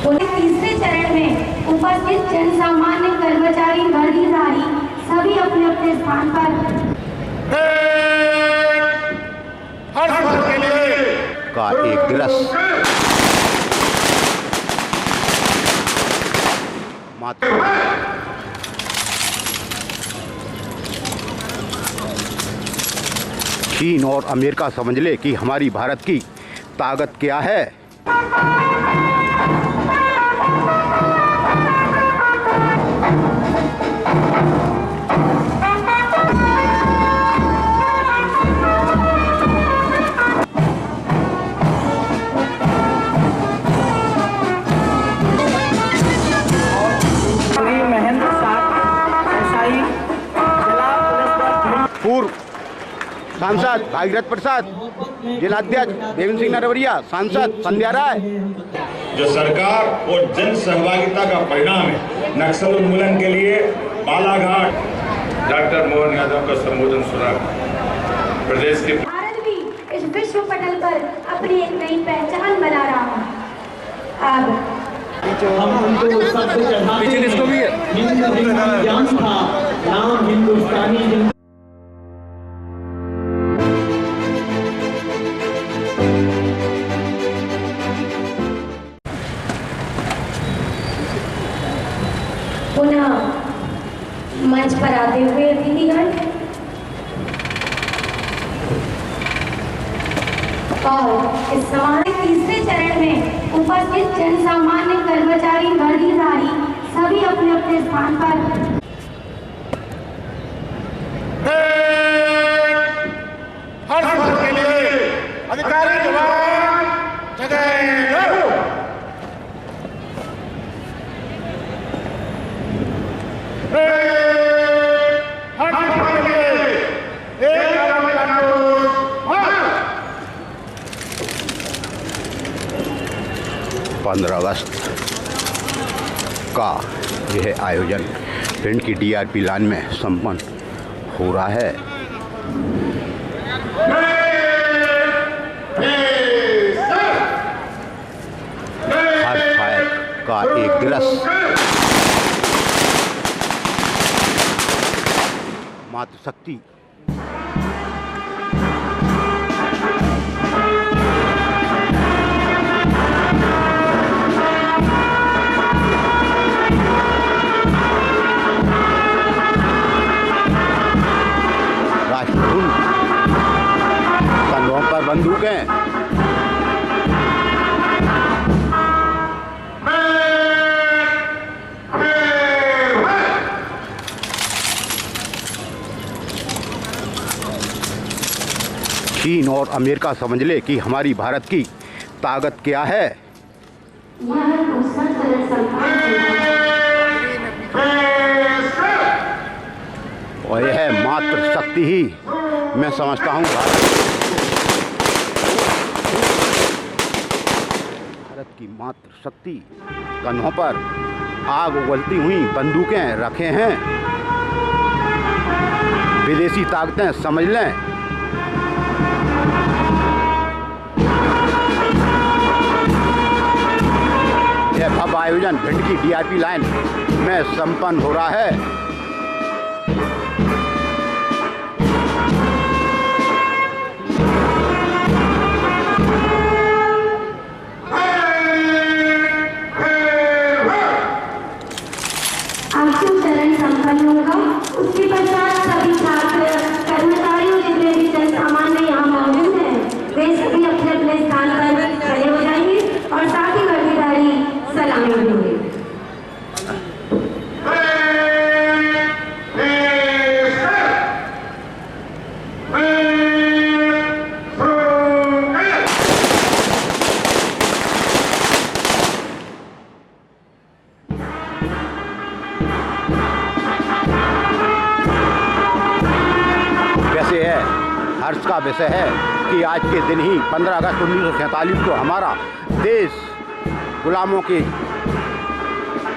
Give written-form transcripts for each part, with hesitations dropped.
तीसरे चरण में उपस्थित जन सामान्य कर्मचारी वर्गीधारी सभी अपने अपने स्थान पर हर साल के लिए का एक दिवस चीन और अमेरिका समझ ले कि हमारी भारत की ताकत क्या है। पूर्व सांसद भागीरथ प्रसाद, जिलाध्यक्ष देवेंद्र सिंह नरवरिया, सांसद संध्या राय। जो सरकार और जन सहभागिता का परिणाम है, नक्सल उन्मूलन के लिए बालाघाट डॉक्टर मोहन यादव का संबोधन सुना। प्रदेश के भारत भी इस विश्व पटल पर अपनी एक नई पहचान बना रहा है। अब हम उनको सबसे चढ़ाते हैं। हिंद ज्ञान था, नाम हिंदुस्तानी। पुनः मंच पर आते हुए अतिथिगण और इस समारोह के तीसरे चरण में उपस्थित जन सामान्य कर्मचारी वर्गीधारी सभी अपने अपने स्थान पर हर साल के लिए अधिकारी जवान जगह लो। हर साल के लिए एक कारतूस 15 अगस्त का यह आयोजन भिंड की DRP लाइन में संपन्न हो रहा है। हर फायर का एक दिवस मातृशक्ति राष्ट्रधुन कंधों पर बंदूकें, चीन और अमेरिका समझ ले कि हमारी भारत की ताकत क्या है। और यह मात्र शक्ति ही मैं समझता हूँ भारत की मात्र शक्ति। कंधों पर आग उगलती हुई बंदूकें रखे हैं। विदेशी ताकतें समझ लें यह भव्य आयोजन भिंड की DRP लाइन में संपन्न हो रहा है। अंतिम चरण संपन्न होगा। उसके पश्चात सभी छात्र कर्मचारियों जितने भी जन सामान्य यहाँ मौजूद हैं वे सभी अपने अपने स्थान पर खड़े हो जाएंगे और साथ ही वर्गीधारी सलामी देंगे। वैसे है हर्ष का विषय है कि आज के दिन ही 15 अगस्त 1947 को हमारा देश गुलामों के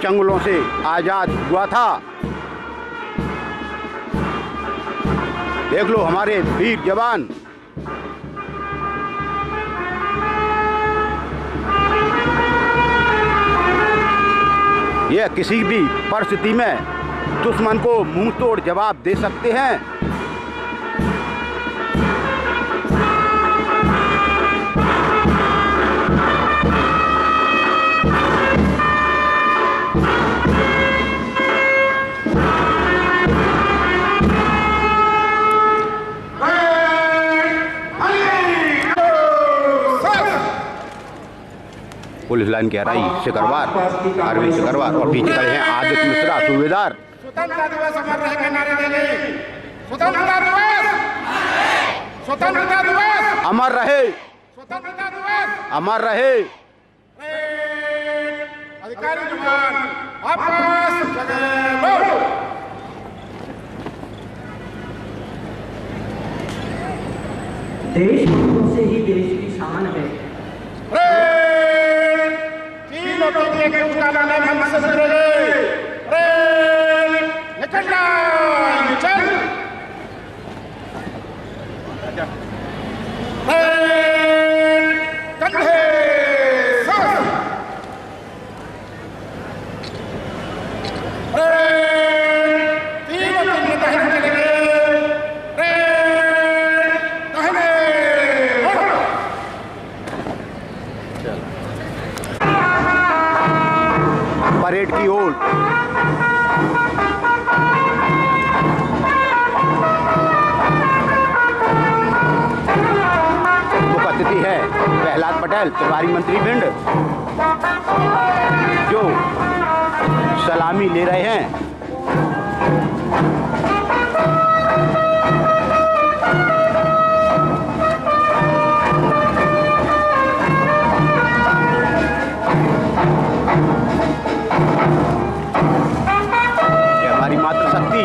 चंगुलों से आज़ाद हुआ था। देख लो हमारे वीर जवान यह किसी भी परिस्थिति में दुश्मन को मुंह तोड़ जवाब दे सकते हैं। पुलिस लाइन की गहराई सिकरवार, अरविंद सिकरवार और पीछे खड़े हैं आदित्य मिश्रा सूबेदार। स्वतंत्रता दिवस अमर रहे के नारे देंगे। स्वतंत्रता दिवस, स्वतंत्रता दिवस अमर रहे, स्वतंत्रता दिवस अमर रहे। अधिकारी जवान वापस जगह लो। देश से ही देश की शान है। तीनों टीके के उजाला में हम से जुड़े। निकल जाए, चल। कंधे सर। तीनों टीके दाहिने चलेंगे। दाहिने परेड की ओर मुख्य अतिथि है प्रहलाद पटेल, प्रभारी मंत्री भिंड, जो सलामी ले रहे हैं। हमारी मातृशक्ति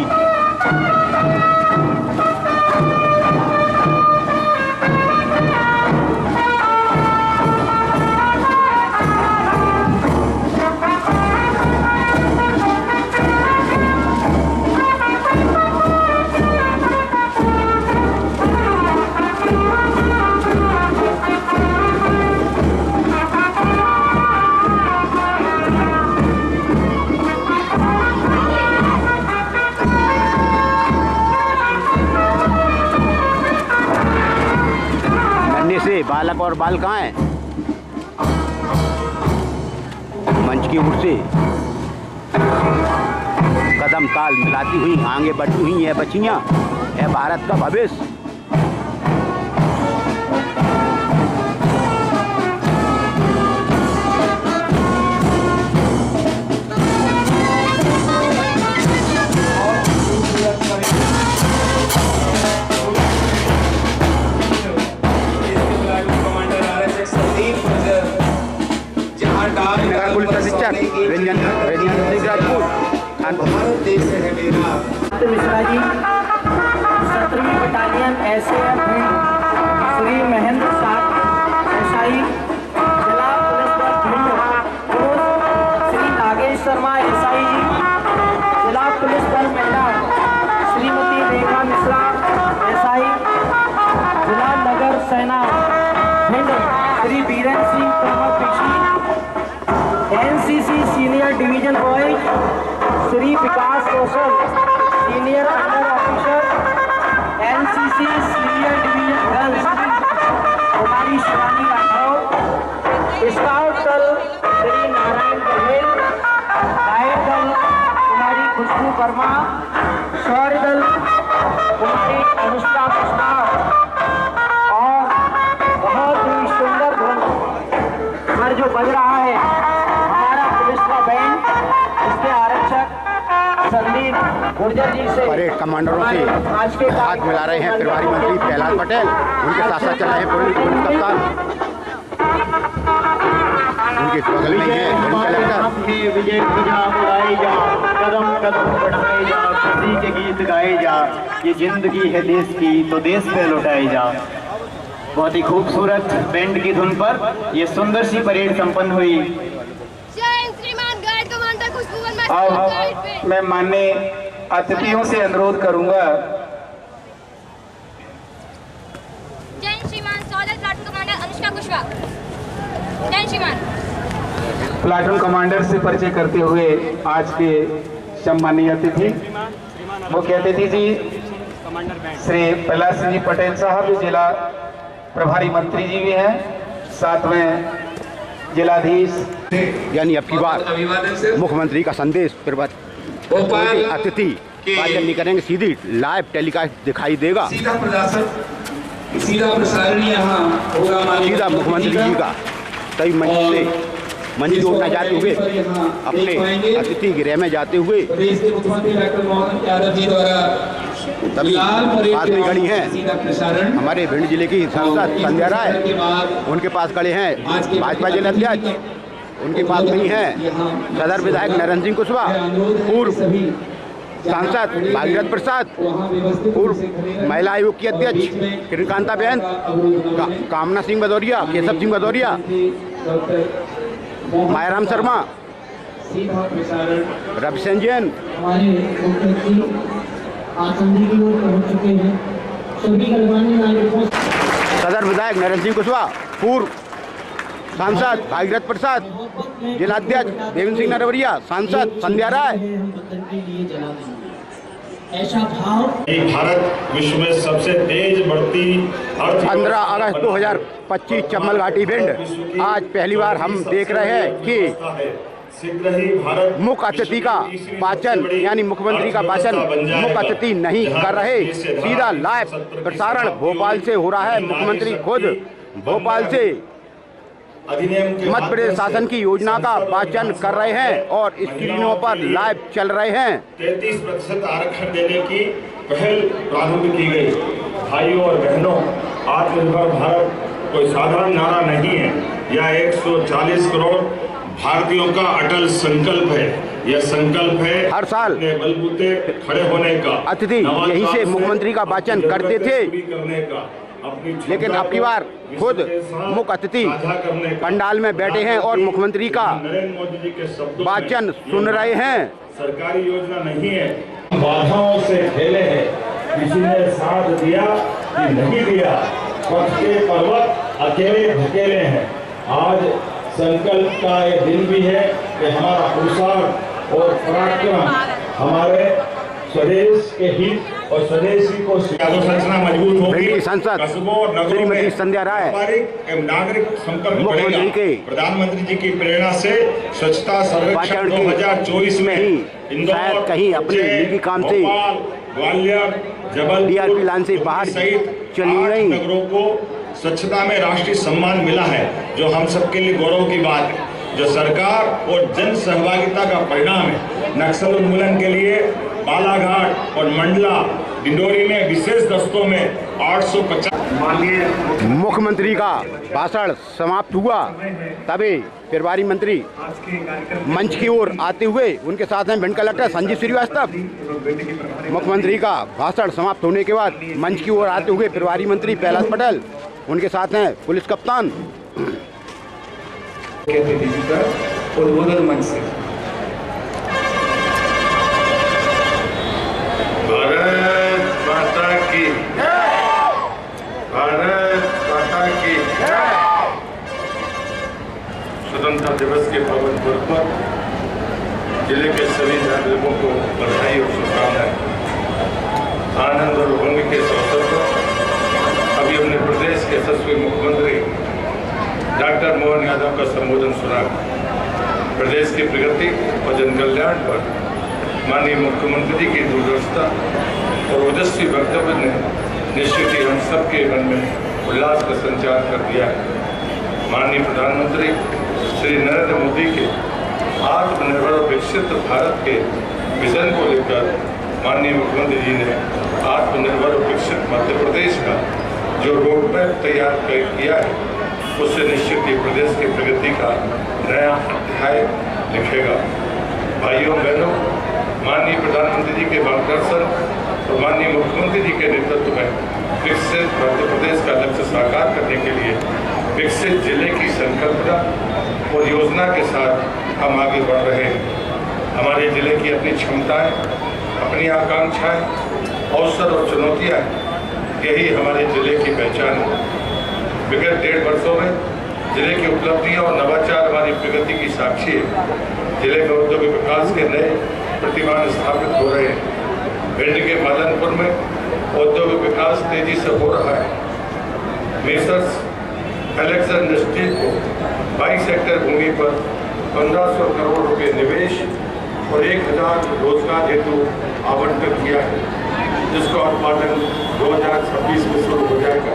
से बालक और बालिकाएं मंच की ओर से कदम ताल मिलाती हुई आगे बढ़ती हुई है बच्चियां, है भारत का भविष्य। पुलिस अधीक्षक रंजन सिंह राजपूत, मिश्रा जी, 17वीं बटालियन SAF श्री महेंद्र साहब एसआई, जिला पुलिस बल भिंड श्री नागेश शर्मा एसआई जी, जिला पुलिस बल महिला श्रीमती रेखा मिश्रा एसआई, जिला नगर सेना भिंड श्री बीरेन सिंह तोमर पिछी, NCC senior division boys Shri Vikas Kaushal senior under officer, NCC senior division girls कुमारी शिवानी राठौर, स्काउट दल श्री नारायण बघेल, गायक दल कुमारी खुशबू वर्मा, शौर्य दल कुमारी अनुष्का कृष्णा और बहुत ही सुंदर धुन जो बज रहा है हमारा पुलिस का बैंड, इसके आरक्षक संदीप गुर्जर जी से परेड कमांडरों से हाथ मिला रहे हैं प्रभारी मंत्री प्रहलाद पटेल। उनके साथ साथ चल रहे हैं पुलिस कप्तान, उनके बगल में है कलेक्टर। विजय ध्वजा उड़ाई जा, कदम कदम बढ़ाए जा, खुशी के गीत गाए जा, ये जिंदगी है देश की तो देश पे लौटाई जा। बहुत ही खूबसूरत बैंड की धुन पर ये सुंदर सी परेड संपन्न हुई। अब मैं माननीय अतिथियों से अनुरोध करूंगा, जय श्रीमान सौदत प्लाटून कमांडर अनुष्का कुशवाहा। जय श्रीमान। प्लाटून कमांडर से परिचय करते हुए आज के सम्मानीय अतिथि मुख्य अतिथि जी श्री प्रहलाद सिंह जी पटेल साहब, जो जिला प्रभारी मंत्री जी भी हैं, साथ में जिलाधीश। यानी अब की बार मुख्यमंत्री का संदेश अतिथि वाचन नहीं करेंगे, सीधी लाइव टेलीकास्ट दिखाई देगा, सीधा प्रसारण यहाँ होगा। सीधा मुख्यमंत्री जी का कई मंच की ओर जाते हुए अपने अतिथि गृह में जाते हुए प्रदेश के मुख्यमंत्री डॉक्टर मोहन यादव जी द्वारा तभी पास में खड़ी हैं हमारे भिंड जिले की सांसद संध्या राय, उनके पास खड़े हैं भाजपा जिलाध्यक्ष, उनके पास में ही हैं सदर विधायक नरेंद्र सिंह कुशवाहा, पूर्व सांसद भागीरथ प्रसाद, पूर्व महिला आयोग की अध्यक्ष किरणकांता बहन, कामना सिंह भदौरिया, केशव सिंह भदौरिया, मायाराम शर्मा, रविशंकर जैन, सदर विधायक नरेंद्र सिंह कुशवाहा, पूर्व सांसद भागीरथ प्रसाद, जिलाध्यक्ष देवेंद्र सिंह नरवरिया, सांसद संध्या राय। भारत विश्व में सबसे तेज बढ़ती 15 अगस्त 2025 चम्बल घाटी भिंड। आज पहली बार हम देख रहे हैं कि शीघ्र ही भारत मुख्य अतिथि का वाचन यानी मुख्यमंत्री का भाषण मुख्य अतिथि नहीं कर रहे, सीधा लाइव प्रसारण भोपाल से हो रहा है। मुख्यमंत्री खुद भोपाल से मध्य प्रदेश शासन की योजना का वाचन कर रहे हैं और स्क्रीनों पर लाइव चल रहे हैं। 33% आरक्षण देने की पहल प्रारंभ की गई। भाइयों और बहनों, आत्मनिर्भर भारत कोई साधारण नारा नहीं है, यह 140 करोड़ भारतीयों का अटल संकल्प है। यह संकल्प है हर साल बलबूते खड़े होने का। अतिथि यहीं से मुख्यमंत्री का वाचन करते थे, लेकिन अब की बार खुद मुख्य अतिथि पंडाल में बैठे हैं और मुख्यमंत्री का वाचन सुन रहे हैं। सरकारी योजना नहीं है, बाधाओं से खेले हैं, किसी ने साथ दिया कि नहीं दिया, पक्ष के पर्वत अकेले धकेले हैं। आज संकल्प का ये दिन भी है कि हमारा पुरुषार्थ और पराक्रम हमारे स्वदेश के हित और स्वदेशी को संरचना मजबूत होगी। सांसद श्रीमती संध्या राय नागरिक संपर्क मुख्यमंत्री के प्रधानमंत्री जी की प्रेरणा से स्वच्छता सर्वेक्षण 2024 में ही शायद कहीं अपने निजी काम से ग्वालियर, जबलपुर, DRP लाइन से बाहर चली गई नगरों को स्वच्छता में राष्ट्रीय सम्मान मिला है, जो हम सबके लिए गौरव की बात है, जो सरकार और जन सहभागिता का परिणाम है। नक्सल उन्मूलन के लिए बालाघाट और मंडला डिंडोरी में विशेष दस्तों में 850। मुख्यमंत्री का भाषण समाप्त हुआ, तभी प्रभारी मंत्री मंच की ओर आते हुए उनके साथ हैं भिंड कलेक्टर संजीव श्रीवास्तव। मुख्यमंत्री का भाषण समाप्त होने के बाद मंच की ओर आते हुए प्रभारी मंत्री प्रहलाद पटेल, उनके साथ हैं पुलिस कप्तान। उद्बोधन मंच से भारत माता की, भारत माता की। स्वतंत्रता दिवस के पावन पर्व पर जिले के सभी नागरिकों को बधाई और शुभकामनाएं। आनंद और उमंग के अवसर पर अभी अपने प्रदेश के यशस्वी मुख्यमंत्री डॉक्टर मोहन यादव का संबोधन सुना। प्रदेश की प्रगति और जन कल्याण पर माननीय मुख्यमंत्री की दूरदर्शिता और ओजस्वी वक्तव्य ने निश्चित ही हम सबके मन में उल्लास का संचार कर दिया है। माननीय प्रधानमंत्री श्री नरेंद्र मोदी के आत्मनिर्भर और विकसित भारत के विजन को लेकर माननीय मुख्यमंत्री जी ने आत्मनिर्भर और विकसित मध्य प्रदेश का जो रोड मैप तैयार किया है, उससे निश्चित ही प्रदेश की प्रगति का नया अध्याय लिखेगा। भाइयों बहनों, माननीय प्रधानमंत्री जी के मार्गदर्शन और माननीय मुख्यमंत्री जी के नेतृत्व में विकसित मध्य प्रदेश का लक्ष्य साकार करने के लिए विकसित जिले की संकल्पना और योजना के साथ हम आगे बढ़ रहे हैं। हमारे जिले की अपनी क्षमताएं, अपनी आकांक्षाएं, अवसर और चुनौतियां, यही हमारे जिले की पहचान है। विगत 1.5 वर्षों में जिले की उपलब्धियां और नवाचार हमारी प्रगति की साक्षी है। जिले में औद्योगिक विकास के नए प्रतिमान स्थापित हो रहे हैं। भिंड के मालनपुर में औद्योगिक विकास तेजी से हो रहा है। मेसर्स एलेक्सा इंडस्ट्रीज को 22 हेक्टेयर भूमि पर 1500 करोड़ रुपए निवेश और 1000 रोजगार हेतु आवंटन किया है, जिसका उत्पादन 2026 में शुरू हो जाएगा।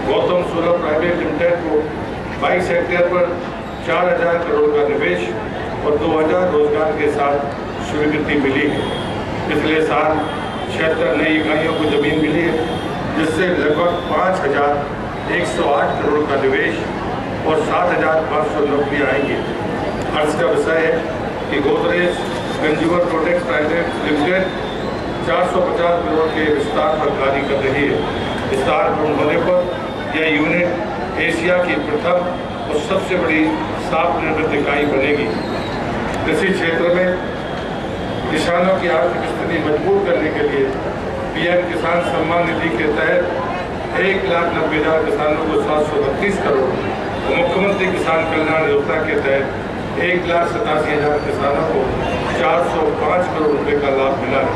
गौतम सूरत प्राइवेट लिमिटेड को 22 हेक्टेयर पर 4000 करोड़ का निवेश और 2000 रोजगार के साथ स्वीकृति मिली है। पिछले साल 76 नई इकाइयों को जमीन मिली है, जिससे लगभग 5108 करोड़ का निवेश और 7500 नौकरियां आएंगी। हर्ष का विषय है कि Godrej consumer products private limited 450 crore के विस्तार पर कार्य कर रही है। विस्तार पूर्ण होने पर यह यूनिट एशिया की प्रथम और सबसे बड़ी साफ निर्मित इकाई बनेगी। कृषि क्षेत्र में किसानों की आर्थिक स्थिति मजबूत करने के लिए पीएम किसान सम्मान निधि के तहत 1,90,000 किसानों को 732 करोड़ और मुख्यमंत्री किसान कल्याण योजना के तहत 1,87,000 किसानों को 405 करोड़ रुपए का लाभ मिला है।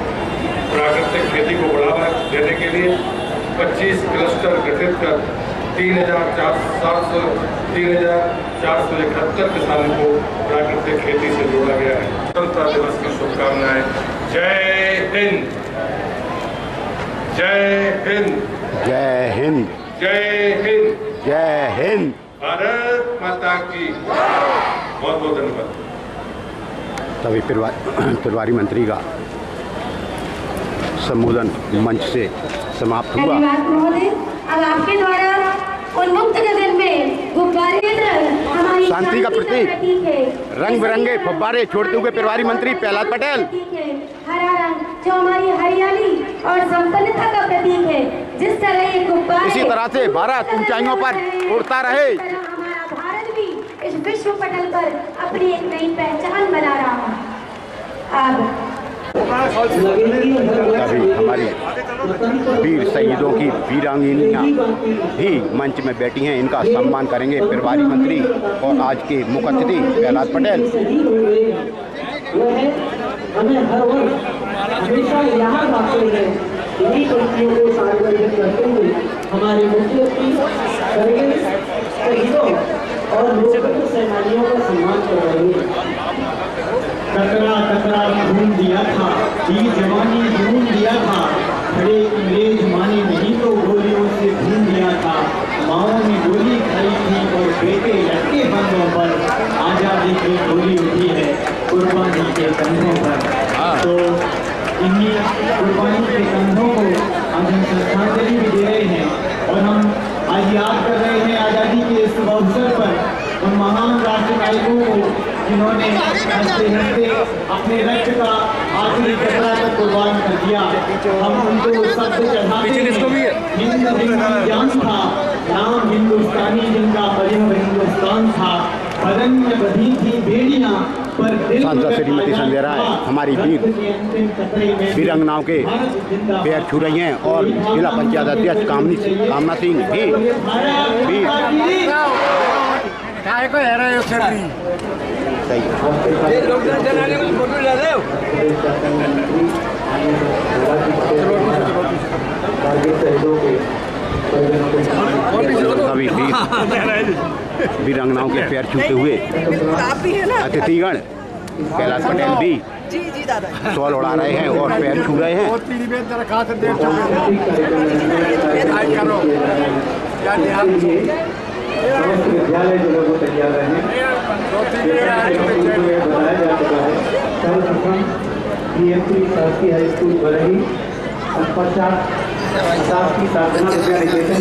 प्राकृतिक खेती को बढ़ावा देने के लिए 25 क्लस्टर गठित कर 3,471 किसानों को प्राकृतिक खेती से जोड़ा गया है। स्वतंत्रता दिवस की शुभकामनाएं। जय हिंद, जय हिंद, जय हिंद, जय हिंद, जय हिंद। भारत माता की बहुत बहुत धन्यवाद। तभी प्रभारी मंत्री का संबोधन मंच से समाप्त हुआ। धन्यवाद महोदय। अब आपके द्वारा उन्मुक्त गगन में गुब्बारे हमारी शांति का प्रतीक है। रंग बिरंगे फव्वारे छोड़ते हुए प्रभारी मंत्री प्रहलाद पटेल। हरा रंग जो हमारी हरियाली और संपन्नता का प्रतीक है। जिस तरह ये गुब्बारे इसी तरह से भारत ऊंचाइयों पर उड़ता रहे। हमारा भारत भी इस विश्व पटल पर अपनी एक नई पहचान बना रहा है। अब तभी हमारी वीर शहीदों की वीरांगनाएं भी मंच में बैठी हैं। इनका सम्मान करेंगे प्रभारी मंत्री और आज के मुख्य अतिथि प्रहलाद पटेल। हमें हर वर्ष हमेशा यहाँ बातें हैं, इन्हीं पंक्तियों को सार्वजनिक करते हुए हमारे मुख्यमंत्री करेंगे शहीदों और लोकतंत्र सेनानियों का सम्मान कर रहे हैं। टकरा टकरा खून दिया था, ये जवानी खून दिया था, खड़े अंग्रेज माने नहीं तो गोलियों से खून दिया था। माओ ने गोली खाई थी और बेटे लटके बंदों पर, आजादी की गोली उठी है कुर्बानी के कंधों पर। तो इन्हीं कुर्बानी के कंधों को आज हम श्रद्धांजलि भी दे रहे हैं और हम आज याद कर रहे हैं आजादी के इस अवसर पर उन महान राष्ट्र नायकों को जिन्होंने हंसते हंसते अपने रक्त का आखिरी कतरा तक कुर्बान कर दिया। हम उनको शब्द चढ़ाते हैं। हिंद हिंद जान था, नाम हिंदुस्तानी जिनका परिवार हिंदुस्तान था, बदन में बधी थी बेड़ियां पर दिल सांसद श्रीमती संजय राय हमारी वीरांगनाओं के पैर छू रही हैं और जिला पंचायत अध्यक्ष कामना सिंह भी सभी वीरांगनाओं के पैर छूते हुए अतिथिगण कैलाश पटेल भी शॉल उड़ा रहे हैं और पैर छू रहे हैं। विद्यालय जो है वो तैयार रहे। बताया जा चुका है सर्वप्रथम PMC शासकीय हाई स्कूल बरही 50 की साधना विद्या निकेतन